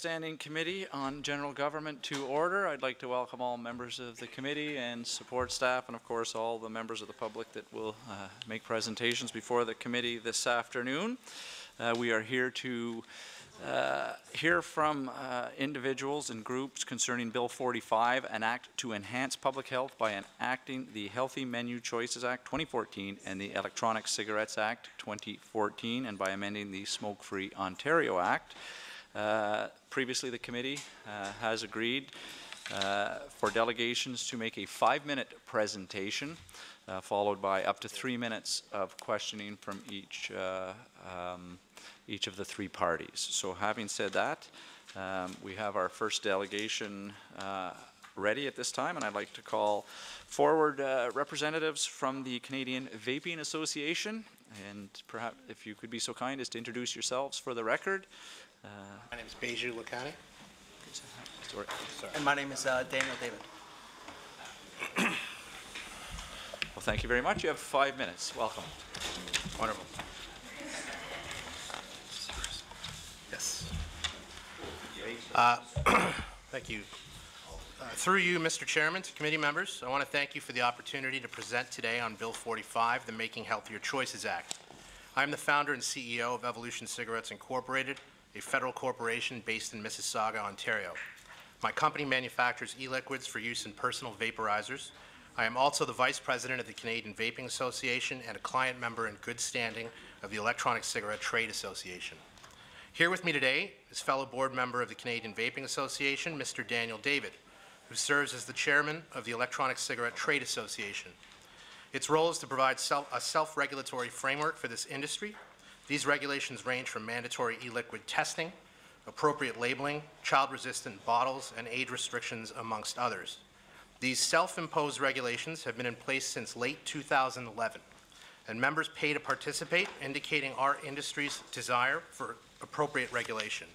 Standing Committee on General Government to order. I'd like to welcome all members of the committee and support staff, and of course all the members of the public that will make presentations before the committee this afternoon. We are here to hear from individuals and groups concerning Bill 45, an act to enhance public health by enacting the Healthy Menu Choices Act 2014 and the Electronic Cigarettes Act 2014, and by amending the Smoke-Free Ontario Act. Previously, the committee has agreed for delegations to make a 5-minute presentation, followed by up to 3 minutes of questioning from each of the three parties. So having said that, we have our first delegation ready at this time, and I'd like to call forward representatives from the Canadian Vaping Association, and perhaps if you could be so kind as to introduce yourselves for the record. My name is Beju, Lakhani. And my name is Daniel David. Well, thank you very much. You have 5 minutes. Welcome. Wonderful. Yes. Thank you. Through you, Mr. Chairman, to committee members, I want to thank you for the opportunity to present today on Bill 45, the Making Healthier Choices Act. I am the founder and CEO of Evolution Cigarettes Incorporated, a federal corporation based in Mississauga, Ontario. My company manufactures e-liquids for use in personal vaporizers. I am also the Vice President of the Canadian Vaping Association and a client member in good standing of the Electronic Cigarette Trade Association. Here with me today is fellow board member of the Canadian Vaping Association, Mr. Daniel David, who serves as the chairman of the Electronic Cigarette Trade Association. Its role is to provide a self-regulatory framework for this industry. These regulations range from mandatory e-liquid testing, appropriate labeling, child-resistant bottles, and age restrictions, amongst others. These self-imposed regulations have been in place since late 2011, and members pay to participate, indicating our industry's desire for appropriate regulation.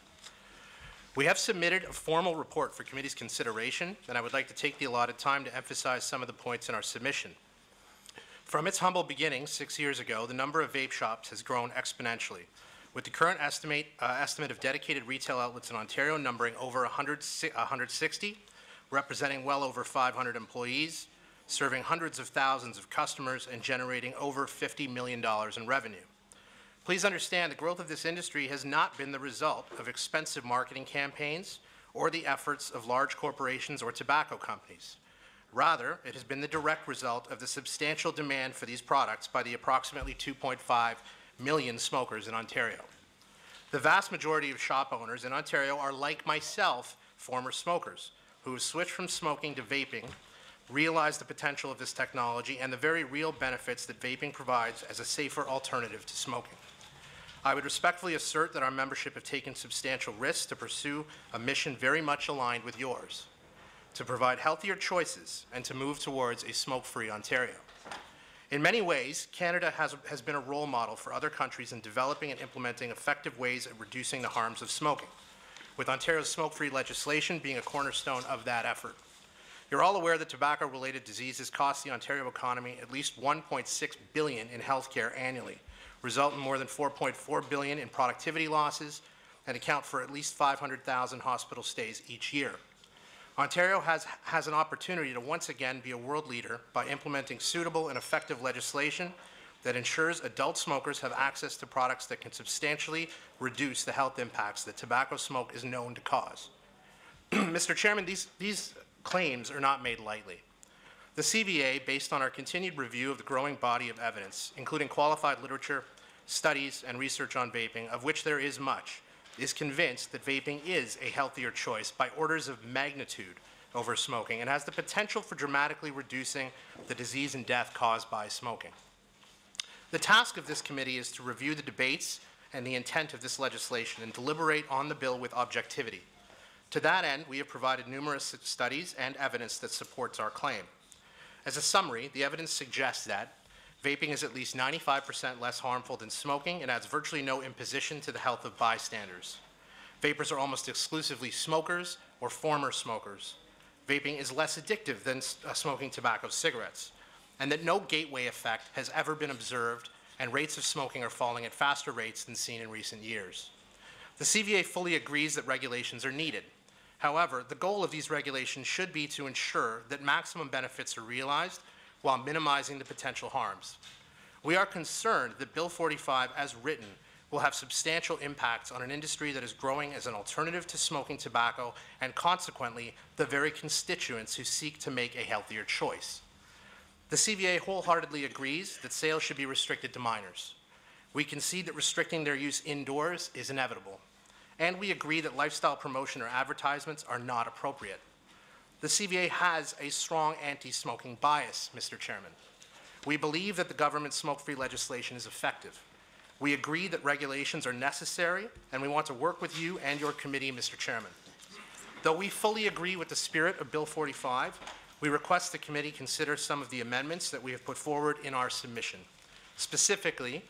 We have submitted a formal report for committee's consideration, and I would like to take the allotted time to emphasize some of the points in our submission. From its humble beginnings 6 years ago, the number of vape shops has grown exponentially, with the current estimate of dedicated retail outlets in Ontario numbering over 160, representing well over 500 employees, serving hundreds of thousands of customers, and generating over $50 million in revenue. Please understand the growth of this industry has not been the result of expensive marketing campaigns or the efforts of large corporations or tobacco companies. Rather, it has been the direct result of the substantial demand for these products by the approximately 2.5 million smokers in Ontario. The vast majority of shop owners in Ontario are, like myself, former smokers who have switched from smoking to vaping, realize the potential of this technology and the very real benefits that vaping provides as a safer alternative to smoking. I would respectfully assert that our membership have taken substantial risks to pursue a mission very much aligned with yours, to provide healthier choices and to move towards a smoke-free Ontario. In many ways, Canada has been a role model for other countries in developing and implementing effective ways of reducing the harms of smoking, with Ontario's smoke-free legislation being a cornerstone of that effort. You're all aware that tobacco-related diseases cost the Ontario economy at least $1.6 billion in health care annually, result in more than $4.4 billion in productivity losses, and account for at least 500,000 hospital stays each year. Ontario has an opportunity to once again be a world leader by implementing suitable and effective legislation that ensures adult smokers have access to products that can substantially reduce the health impacts that tobacco smoke is known to cause. Mr. Chairman, these claims are not made lightly. The CVA, based on our continued review of the growing body of evidence, including qualified literature, studies, and research on vaping, of which there is much, is convinced that vaping is a healthier choice by orders of magnitude over smoking and has the potential for dramatically reducing the disease and death caused by smoking. The task of this committee is to review the debates and the intent of this legislation and deliberate on the bill with objectivity. To that end, we have provided numerous studies and evidence that supports our claim. As a summary, the evidence suggests that vaping is at least 95% less harmful than smoking and adds virtually no imposition to the health of bystanders. Vapers are almost exclusively smokers or former smokers. Vaping is less addictive than smoking tobacco cigarettes, and that no gateway effect has ever been observed, and rates of smoking are falling at faster rates than seen in recent years. The CVA fully agrees that regulations are needed. However, the goal of these regulations should be to ensure that maximum benefits are realized while minimizing the potential harms. We are concerned that Bill 45, as written, will have substantial impacts on an industry that is growing as an alternative to smoking tobacco and, consequently, the very constituents who seek to make a healthier choice. The CVA wholeheartedly agrees that sales should be restricted to minors. We concede that restricting their use indoors is inevitable, and we agree that lifestyle promotion or advertisements are not appropriate. The CVA has a strong anti-smoking bias, Mr. Chairman. We believe that the government's smoke-free legislation is effective. We agree that regulations are necessary, and we want to work with you and your committee, Mr. Chairman. Though we fully agree with the spirit of Bill 45, we request the committee consider some of the amendments that we have put forward in our submission, specifically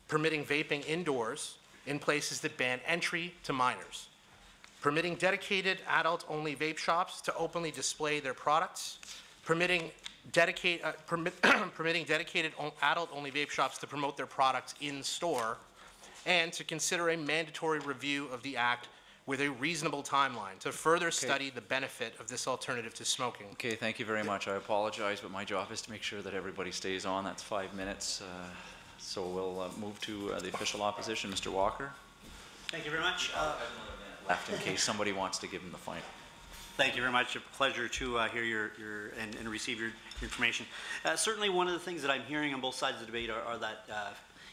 permitting vaping indoors in places that ban entry to minors, permitting dedicated adult-only vape shops to openly display their products, permitting dedicated adult-only vape shops to promote their products in-store, and to consider a mandatory review of the Act with a reasonable timeline to further study the benefit of this alternative to smoking. Okay, thank you very much. I apologize, but my job is to make sure that everybody stays on. That's 5 minutes. So we'll move to the official opposition. Mr. Walker. Thank you very much. Left in case somebody wants to give him the final. Thank you very much. A pleasure to hear and receive your information. Certainly one of the things that I'm hearing on both sides of the debate are that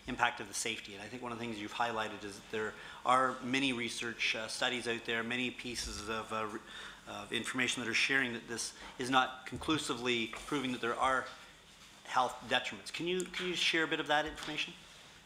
impact of the safety. And I think one of the things you've highlighted is that there are many research studies out there, many pieces of information that are sharing that this is not conclusively proving that there are health detriments. Can you share a bit of that information?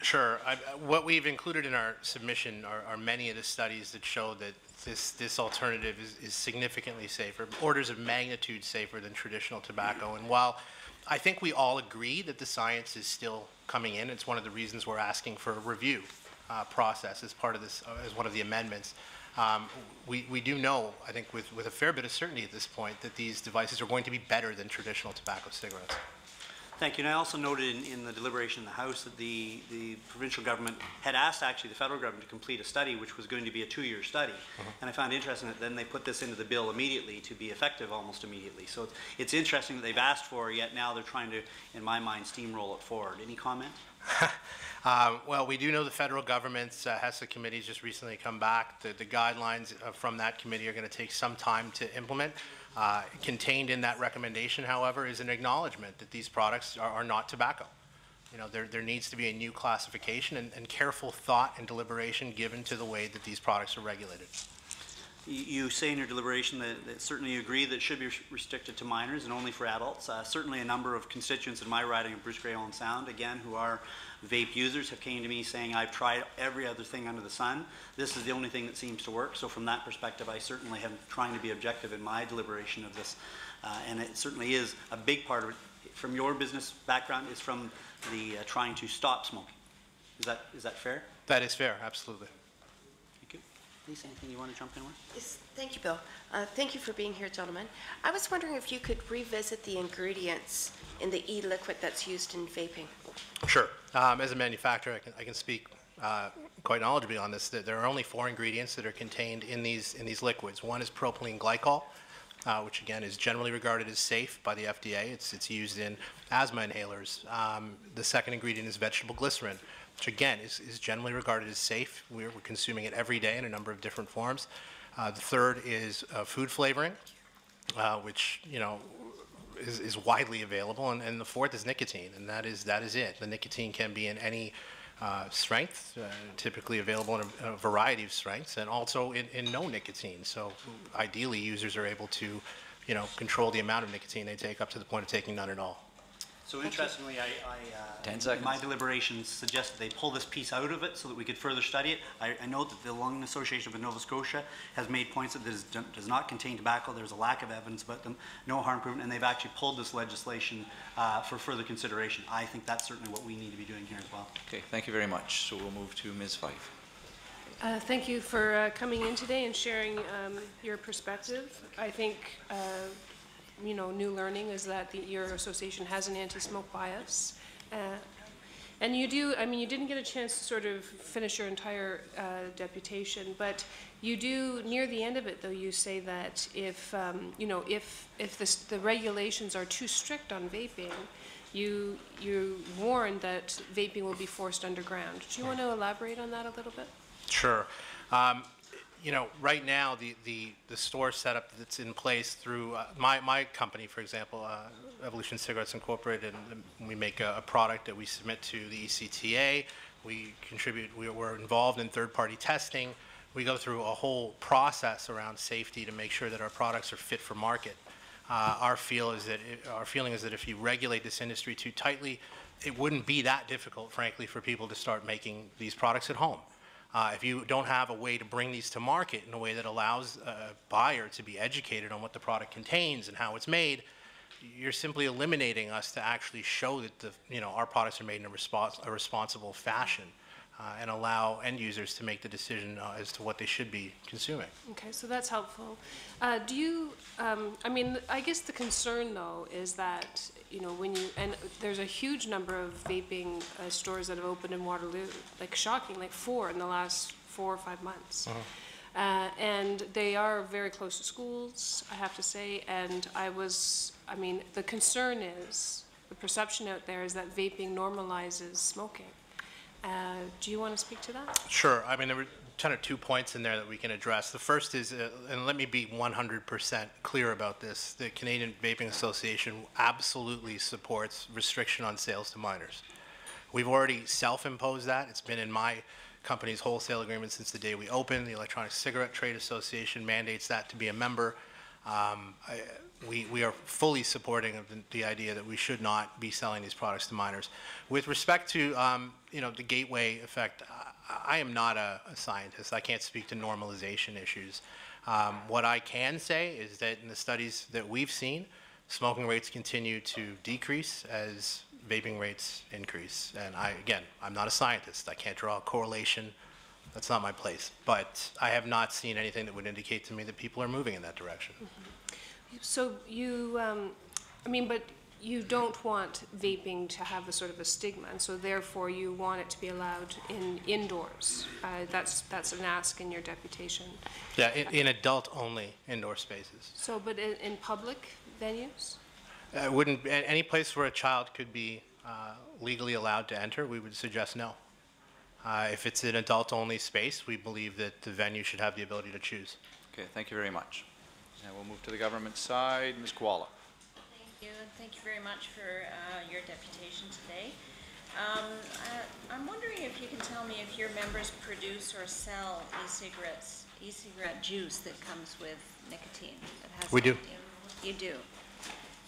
Sure. What we've included in our submission are many of the studies that show that this alternative is significantly safer, orders of magnitude safer than traditional tobacco. And while I think we all agree that the science is still coming in, it's one of the reasons we're asking for a review process as part of this, as one of the amendments. We do know, I think with a fair bit of certainty at this point, that these devices are going to be better than traditional tobacco cigarettes. Thank you. And I also noted in the deliberation in the House that the provincial government had asked actually the federal government to complete a study which was going to be a 2-year study. And I found it interesting that then they put this into the bill immediately to be effective almost immediately. So it's interesting that they've asked for it, yet now they're trying to, in my mind, steamroll it forward. Any comment? Well, we do know the federal government's HESA committee's just recently come back. The guidelines from that committee are going to take some time to implement. Contained in that recommendation, however, is an acknowledgement that these products are not tobacco. You know, there needs to be a new classification and careful thought and deliberation given to the way that these products are regulated. You say in your deliberation that certainly you agree that it should be restricted to minors and only for adults. Certainly a number of constituents in my riding of Bruce Grey Island Sound, again, who are vape users, have came to me saying, I've tried every other thing under the sun. This is the only thing that seems to work. So from that perspective, I certainly am trying to be objective in my deliberation of this. And it certainly is a big part of it. From your business background, is from the trying to stop smoking. Is that fair? That is fair, absolutely. Lisa, anything you want to jump in with? Yes, thank you, Bill. Thank you for being here, gentlemen. I was wondering if you could revisit the ingredients in the e-liquid that's used in vaping. Sure. As a manufacturer, I can speak quite knowledgeably on this. There are only 4 ingredients that are contained in these liquids. One is propylene glycol, which again is generally regarded as safe by the FDA. It's used in asthma inhalers. The second ingredient is vegetable glycerin, which again is generally regarded as safe. We're consuming it every day in a number of different forms. The third is food flavoring, which is widely available, and the fourth is nicotine, and that is it. The nicotine can be in any strength, typically available in a variety of strengths, and also in no nicotine. So ideally, users are able to control the amount of nicotine they take up to the point of taking none at all. So interestingly, 10 in seconds. my deliberations suggested they pull this piece out of it so that we could further study it. I note that the Lung Association of Nova Scotia has made points that this does not contain tobacco. There's a lack of evidence about them, no harm proven, and they've actually pulled this legislation for further consideration. I think that's certainly what we need to be doing here as well. Okay, thank you very much. So we'll move to Ms. Fife. Thank you for coming in today and sharing your perspective. I think new learning is that your association has an anti-smoke bias. And you do, I mean, you didn't get a chance to sort of finish your entire deputation, but you do, near the end of it, though, you say that if, you know, if the regulations are too strict on vaping, you warn that vaping will be forced underground. Do you want to elaborate on that a little bit? Sure. You know, right now, the store setup that's in place through my company, for example, Evolution Cigarettes Incorporated, and we make a product that we submit to the ECTA. We contribute, we're involved in third-party testing. We go through a whole process around safety to make sure that our products are fit for market. Our feeling is that if you regulate this industry too tightly, it wouldn't be that difficult, frankly, for people to start making these products at home. If you don't have a way to bring these to market in a way that allows a buyer to be educated on what the product contains and how it's made, you're simply eliminating us to actually show that our products are made in a responsible fashion and allow end users to make the decision as to what they should be consuming. Okay, so that's helpful. Do you, I mean, I guess the concern, though, is that, you know, when you, and there's a huge number of vaping stores that have opened in Waterloo, like shocking, like 4 in the last 4 or 5 months. And they are very close to schools, I have to say, and I mean, the concern is, the perception out there is that vaping normalizes smoking. Do you want to speak to that? Sure. I mean, there were kind of 2 points in there that we can address. The first is, and let me be 100% clear about this, the Canadian Vaping Association absolutely supports restriction on sales to minors. We've already self-imposed that. It's been in my company's wholesale agreement since the day we opened. The Electronic Cigarette Trade Association mandates that to be a member. We are fully supporting of the idea that we should not be selling these products to minors. With respect to the gateway effect, I am not a scientist. I can't speak to normalization issues. What I can say is that in the studies that we've seen, smoking rates continue to decrease as vaping rates increase. And I'm not a scientist. I can't draw a correlation. That's not my place. But I have not seen anything that would indicate to me that people are moving in that direction. So you, I mean, but you don't want vaping to have a sort of a stigma, and so therefore you want it to be allowed indoors. That's an ask in your deputation. Yeah, in adult-only indoor spaces. So, but in public venues? Wouldn't any place where a child could be legally allowed to enter, we would suggest no. If it's an adult-only space, we believe that the venue should have the ability to choose. Okay, thank you very much. And we'll move to the government side. Ms. Koala. Thank you, and thank you very much for your deputation today. I'm wondering if you can tell me if your members produce or sell e-cigarette juice that comes with nicotine. That has We do. nicotine. You do.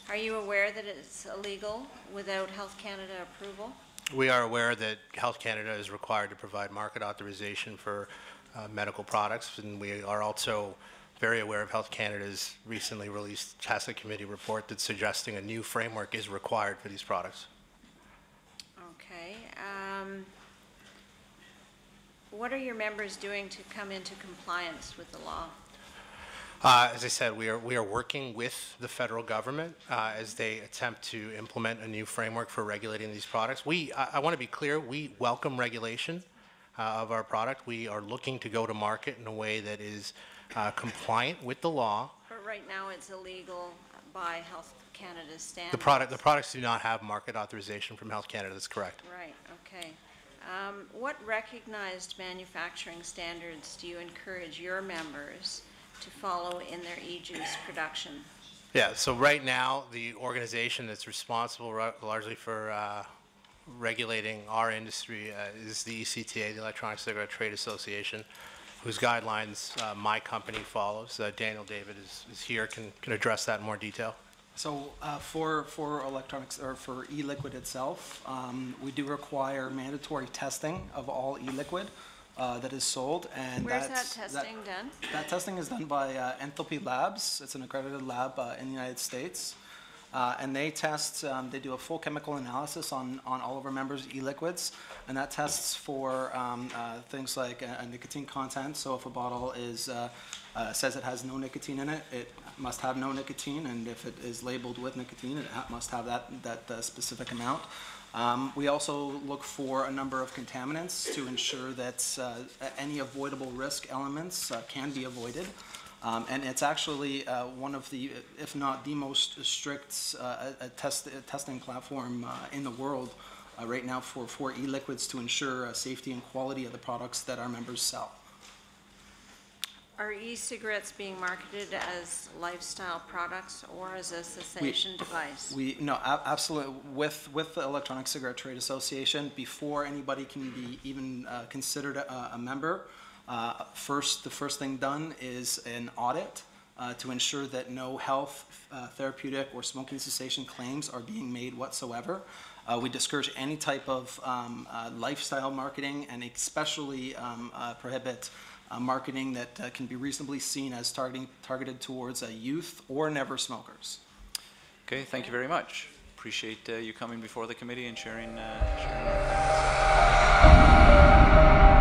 Are you aware that it's illegal without Health Canada approval? We are aware that Health Canada is required to provide market authorization for medical products, and we are also very aware of Health Canada's recently released CASA committee report that's suggesting a new framework is required for these products. Okay. What are your members doing to come into compliance with the law? As I said, we are working with the federal government as they attempt to implement a new framework for regulating these products. I want to be clear, we welcome regulation of our product. We are looking to go to market in a way that is compliant with the law. But right now it's illegal by Health Canada's standards. The products do not have market authorization from Health Canada, that's correct. Right, okay. What recognized manufacturing standards do you encourage your members to follow in their e-juice production? Yeah, so right now, the organization that's responsible largely for regulating our industry is the ECTA, the Electronic Cigarette Trade Association, whose guidelines my company follows. Daniel David is here, can address that in more detail. So for electronics, or for e-liquid itself, we do require mandatory testing of all e-liquid that is sold. And where's that testing done? That testing is done by Enthalpy Labs. It's an accredited lab in the United States. And they test, they do a full chemical analysis on all of our members' e-liquids, and that tests for things like nicotine content. So if a bottle is says it has no nicotine in it, it must have no nicotine, and if it is labeled with nicotine, it must have that specific amount. We also look for a number of contaminants to ensure that any avoidable risk elements can be avoided. And it's actually one of the, if not the most strict testing platform in the world right now for e-liquids to ensure safety and quality of the products that our members sell. Are e-cigarettes being marketed as lifestyle products or as a cessation device? No, absolutely. With the Electronic Cigarette Trade Association, before anybody can be even considered a member, the first thing done is an audit to ensure that no health, therapeutic, or smoking cessation claims are being made whatsoever. We discourage any type of lifestyle marketing, and especially prohibit marketing that can be reasonably seen as targeted towards youth or never smokers. Okay, thank you very much. Appreciate you coming before the committee and sharing our thoughts.